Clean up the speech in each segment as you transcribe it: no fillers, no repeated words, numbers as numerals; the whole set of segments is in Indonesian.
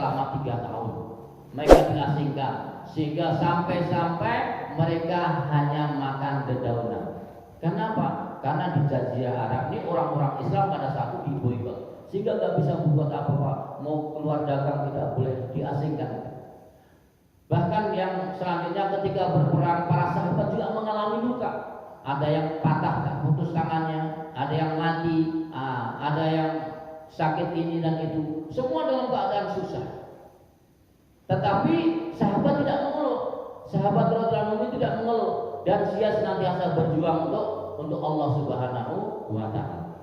selama 3 tahun. Mereka diasingkan sehingga sampai-sampai mereka hanya makan dedaunan. Kenapa? Karena di Jazirah Arab ini orang-orang Islam pada saat itu diboikot, sehingga nggak bisa berbuat apa-apa. Mau keluar dagang tidak boleh, diasingkan. Bahkan yang selanjutnya ketika berperang, para sahabat juga mengalami luka. Ada yang patah, putus tangannya, ada yang mati, ada yang sakit ini dan itu. Semua dalam keadaan susah. Tetapi sahabat tidak mengeluh. Sahabat radhiyallahu anhu tidak mengeluh, dan dia senantiasa berjuang untuk Allah Subhanahu wa taala.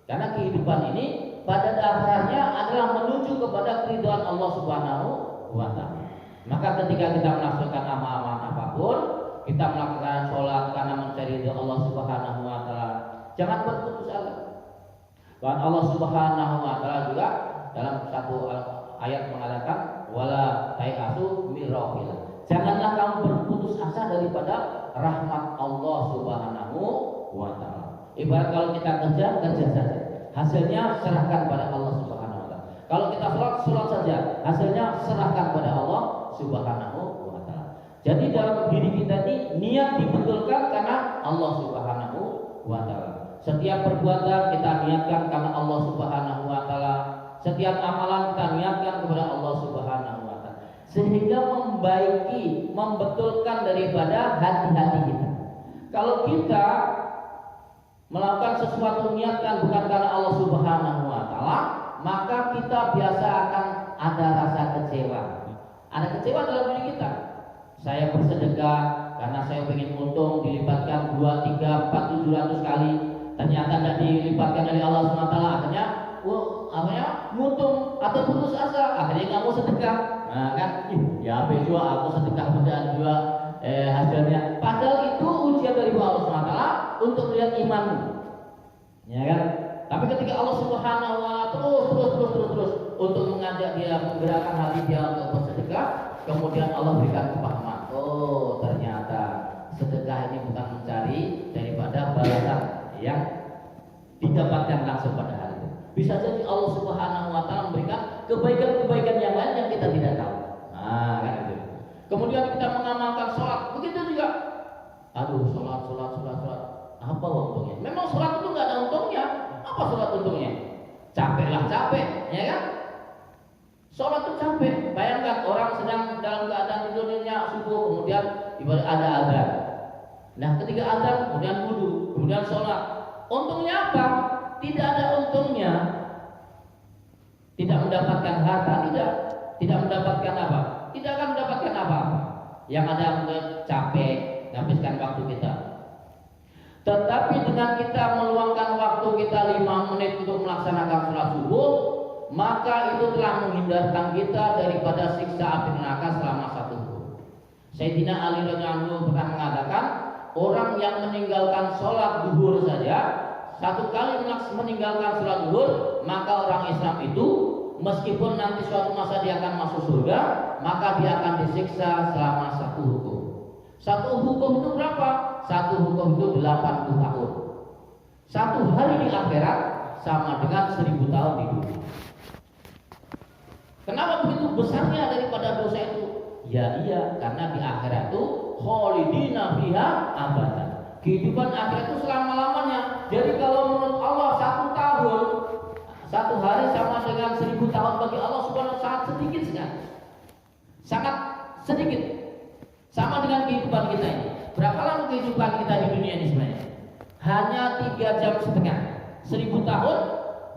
Karena kehidupan ini pada dasarnya adalah menuju kepada keridhaan Allah Subhanahu wa taala. Maka ketika kita melaksanakan amal-amal apapun, kita melakukan sholat karena mencari ridha Allah Subhanahu wa taala, jangan berputus asa. Dan Allah Subhanahu wa taala juga dalam satu ayat mengatakan wala tayasu mir rauhillah. Janganlah kamu berputus asa daripada rahmat Allah Subhanahu wa taala. Ibarat kalau kita kerja saja. Hasilnya serahkan pada Allah Subhanahu wa taala. Kalau kita sholat saja. Hasilnya serahkan pada Allah Subhanahu wa taala. Jadi dalam diri kita ini niat dibetulkan karena Allah Subhanahu wa taala. Setiap perbuatan kita niatkan karena Allah Subhanahu wa taala. Setiap amalan kita niatkan kepada Allah Subhanahu wa taala, sehingga membaiki, membetulkan daripada hati-hati kita. Kalau kita melakukan sesuatu niatkan bukan karena Allah Subhanahu wa taala, maka kita biasa akan ada rasa kecewa. Ada kecewa dalam diri kita. Saya bersedekah karena saya ingin untung dilipatkan 2, 3, 4, 700 kali. Ternyata tidak dilipatkan dari Allah Subhanahu wa taala, akhirnya mutung atau putus asa, akhirnya kamu sedekah. Nah kan, ya apa juga aku sedekah dan juga hasilnya. Padahal itu ujian dari Allah Subhanahu wa taala untuk melihat imanmu. Ya kan? Tapi ketika Allah Subhanahu wa taala terus untuk mengajak dia, menggerakkan hati dia untuk bersedekah, kemudian Allah berikan kepahaman. Oh, ternyata sedekah ini bukan mencari daripada balasan yang didapatkan langsung pada hari itu. Bisa jadi Allah Subhanahu wa taala memberikan kebaikan-kebaikan yang lain yang kita tidak tahu. Nah, kan itu. Kemudian kita mengamalkan sholat, begitu juga. Aduh, sholat. Apa untungnya? Memang sholat itu nggak ada untungnya. Apa sholat untungnya? Capek, ya kan? Sholat itu capek. Bayangkan orang sedang dalam keadaan tidurnya subuh, kemudian ibadah ada azan. Nah, ketika azan, kemudian wudu, kemudian sholat. Untungnya apa? Tidak ada untungnya. Tidak mendapatkan harta, tidak mendapatkan apa? Tidak akan mendapatkan apa-apa. Yang ada capek, habiskan waktu kita. Tetapi dengan kita meluangkan waktu kita 5 menit untuk melaksanakan sholat subuh, maka itu telah menghindarkan kita daripada siksa api neraka selama 1 tahun. Sayyidina Ali radhiyallahu anhu pernah mengatakan, orang yang meninggalkan sholat duhur saja, 1 kali meninggalkan sholat duhur, maka orang Islam itu meskipun nanti suatu masa dia akan masuk surga, maka dia akan disiksa selama 1 hukum. 1 hukum itu berapa? 1 hukum itu 80 tahun. 1 hari di akhirat sama dengan 1000 tahun di dunia. Kenapa begitu besarnya daripada dosa itu? Ya iya, karena di akhirat itu kholidina fiha abadan. Kehidupan akhirat itu selama-lamanya. Jadi kalau menurut Allah 1 tahun, 1 hari sama dengan 1000 tahun bagi Allah Subhanahu wa taala sangat sedikit sekali. Sangat sedikit. Sama dengan kehidupan kita ini. Berapa lama kehidupan kita di dunia ini sebenarnya? Hanya 3,5 jam. 1000 tahun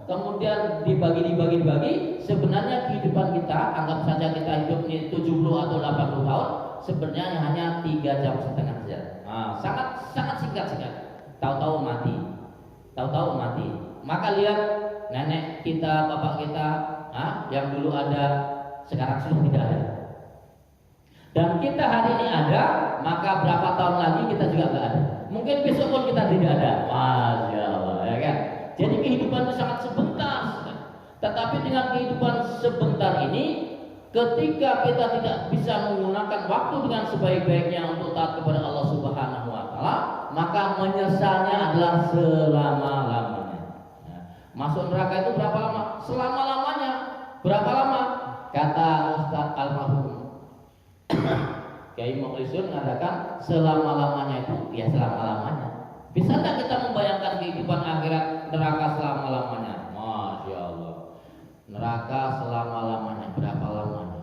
kemudian dibagi, sebenarnya kehidupan kita, anggap saja kita hidup ini 70 atau 80 tahun, sebenarnya hanya 3,5 jam saja. Sangat singkat sekali. Tahu-tahu mati. Maka lihat nenek kita, bapak kita, yang dulu ada, sekarang sudah tidak ada. Dan kita hari ini ada, maka berapa tahun lagi kita juga nggak ada. Mungkin besok pun kita tidak ada. Masya Allah, ya kan? Jadi kehidupan itu sangat sebentar. Tetapi dengan kehidupan sebentar ini, ketika kita tidak bisa menggunakan waktu dengan sebaik-baiknya untuk taat kepada Allah Subhanahu wa taala, maka menyesalnya adalah selama-lamanya. Masuk neraka itu berapa lama? Selama-lamanya. Berapa lama? Kata Ustaz almarhum Kiai Mukhlisun mengatakan selama-lamanya itu ya selama-lamanya. Bisa tak kita membayangkan kehidupan akhirat neraka selama-lamanya? Masya Allah. Neraka selama-lamanya, berapa lamanya?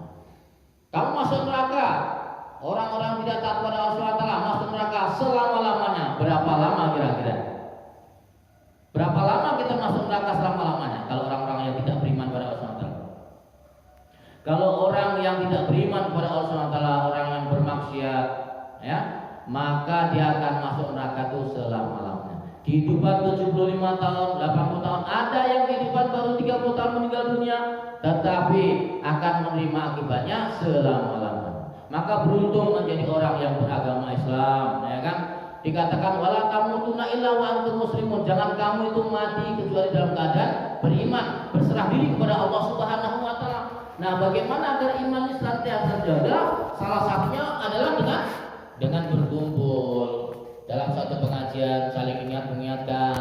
Kamu masuk neraka, orang-orang tidak taat pada Allah SWT masuk neraka selama-lamanya. Berapa lama kira-kira? Berapa lama kita masuk neraka selama-lamanya? Kalau orang-orang yang tidak beriman pada Allah SWT. Kalau orang yang tidak beriman pada Allah SWT, orang yang bermaksiat, ya, maka dia akan masuk neraka itu selama-lamanya. Kehidupan 75 tahun, 80 tahun, ada yang kehidupan baru 30 tahun meninggal dunia, tetapi akan menerima akibatnya selama-lamanya. Maka beruntung menjadi orang yang beragama Islam, ya kan? Dikatakan wala tamutunna illa wa antum muslimun. Jangan kamu itu mati kecuali dalam keadaan beriman, berserah diri kepada Allah Subhanahu wa taala. Nah, bagaimana agar iman ini senantiasa terjaga? Salah satunya adalah dengan berkumpul dalam satu pengajian, saling mengingatkan.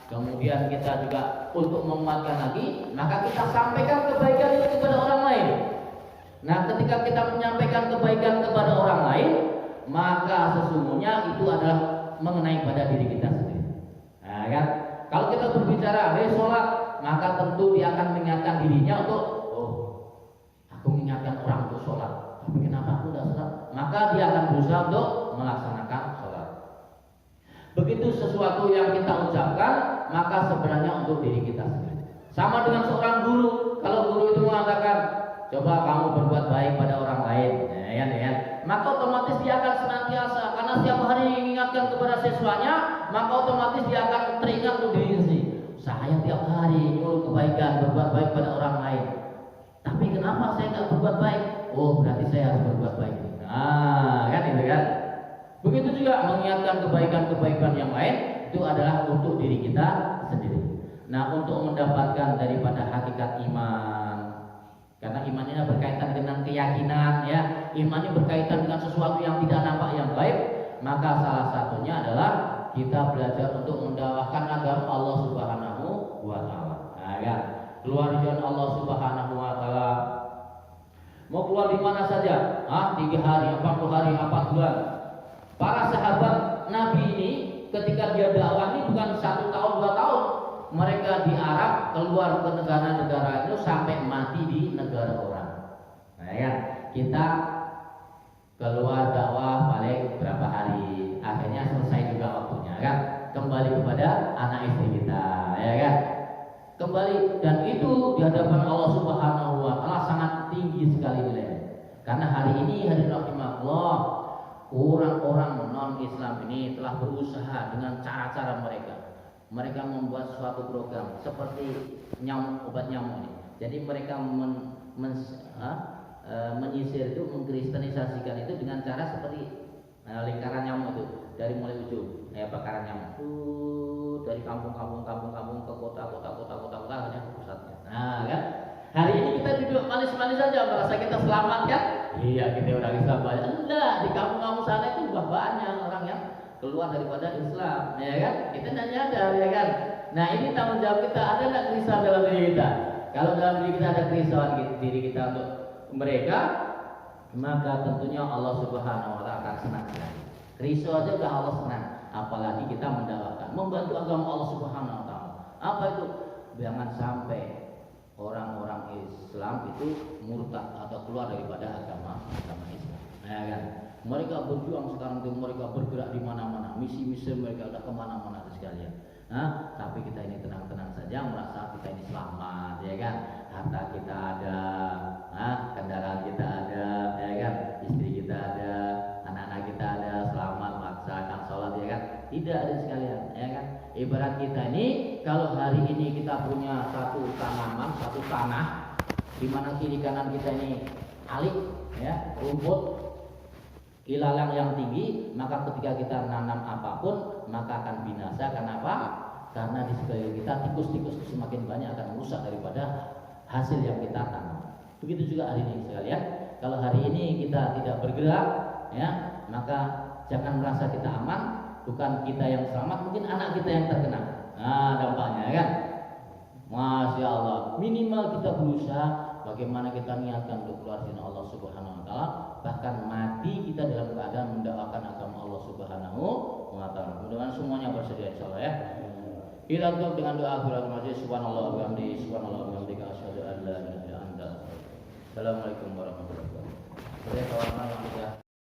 Kemudian kita juga untuk menguatkan lagi, maka kita sampaikan kebaikan itu kepada orang lain. Nah, ketika kita menyampaikan kebaikan kepada orang lain, maka sesungguhnya itu adalah mengenai pada diri kita sendiri. Nah, kan? Kalau kita berbicara, sholat, maka tentu dia akan mengingatkan dirinya untuk, aku mengingatkan orang untuk sholat, tapi kenapa aku tidak sholat? Maka dia akan berusaha untuk melaksanakan sholat. Begitu sesuatu yang kita ucapkan, maka sebenarnya untuk diri kita sendiri. Sama dengan seorang guru, kalau guru itu mengatakan, coba kamu berbuat baik pada orang lain, ya. Maka otomatis dia akan senantiasa, karena setiap hari mengingatkan kepada siswanya, maka otomatis dia akan teringat untuk diri sendiri. Saya tiap hari nyuruh kebaikan, berbuat baik pada orang lain. Tapi kenapa saya nggak berbuat baik? Oh, berarti saya harus berbuat baik. Nah, kan itu kan. Begitu juga mengingatkan kebaikan-kebaikan yang lain itu adalah untuk diri kita sendiri. Nah, untuk mendapatkan daripada hakikat iman, karena iman ini berkaitan dengan keyakinan, ya. Iman ini berkaitan dengan sesuatu yang tidak nampak yang gaib, maka salah satunya adalah kita belajar untuk mendakwahkan agama Allah Subhanahu wa taala. Nah, ya. Keluar di jalan Allah Subhanahu wa taala. Mau keluar di mana saja? 3 hari, 40 hari, 4 bulan. Para sahabat Nabi ini ketika dia dakwah ini bukan 1 tahun, 2 tahun. Mereka di Arab keluar ke negara-negara itu sampai mati di negara orang. Nah, ya, kita keluar dakwah paling berapa hari, akhirnya selesai juga waktunya, kan? Kembali kepada anak istri kita, ya kan? Kembali, dan itu di hadapan Allah Subhanahu wa taala sangat tinggi sekali nilainya. Karena hari ini hari rahimahullah, orang-orang non-Islam ini telah berusaha dengan cara-cara mereka. Mereka membuat suatu program seperti nyamuk, obat nyamuk ini. Jadi mereka menyisir itu, mengkristenisasikan itu dengan cara seperti lingkaran nyamuk itu, dari mulai ujung, bakaran nyamuk dari kampung ke kota hanya ke pusatnya. Nah, kan? Hari ini kita duduk manis-manis saja merasa kita selamat, kan? Iya, kita orang Islam banyak. Enggak, di kampung-kampung sana itu juga banyak orang yang keluar daripada Islam, ya kan? Kita tidak nyadar, ya kan? Nah, ini tanggung jawab kita. Ada nggak kerisauan dalam diri kita? Kalau dalam diri kita ada kerisauan diri kita untuk mereka, maka tentunya Allah Subhanahu wa taala akan senang. Risau aja udah Allah senang, apalagi kita mendapatkan membantu agama Allah Subhanahu wa taala. Apa itu? Jangan sampai orang-orang Islam itu murtad atau keluar daripada agama Islam. Ya kan? Mereka berjuang sekarang itu, mereka bergerak di mana-mana, misi-misi mereka udah kemana-mana sekalian. Nah, tapi kita ini tenang-tenang saja, merasa kita ini selamat, ya kan? Harta kita ada, kendaraan kita ada, ya kan? Istri kita ada, anak-anak kita ada, selamat melaksanakan sholat, ya kan? Tidak ada sekalian, ya kan? Ibarat kita ini, kalau hari ini kita punya satu tanaman, satu tanah, di mana kiri kanan kita ini alik, ya, rumput, ilalang yang tinggi, maka ketika kita nanam apapun maka akan binasa. Kenapa? Karena di sekeliling kita tikus-tikus semakin banyak akan merusak daripada hasil yang kita tanam. Begitu juga hari ini sekalian. Kalau hari ini kita tidak bergerak, ya, maka jangan merasa kita aman. Bukan kita yang selamat, mungkin anak kita yang terkena. Nah, dampaknya kan, Masya Allah. Minimal kita berusaha bagaimana kita niatkan untuk keluar dari Allah Subhanahu wa taala, bahkan mati kita dalam keadaan mendakwakan agama Allah Subhanahu wa taala. Mudah-mudahan semuanya bersedia insyaallah ya. Kita tutup dengan doa akhir majlis. Subhanallah wa bihamdihi, subhanallah wa bihamdika, asyhadu an la ilaha illa anta. Assalamualaikum warahmatullahi wabarakatuh.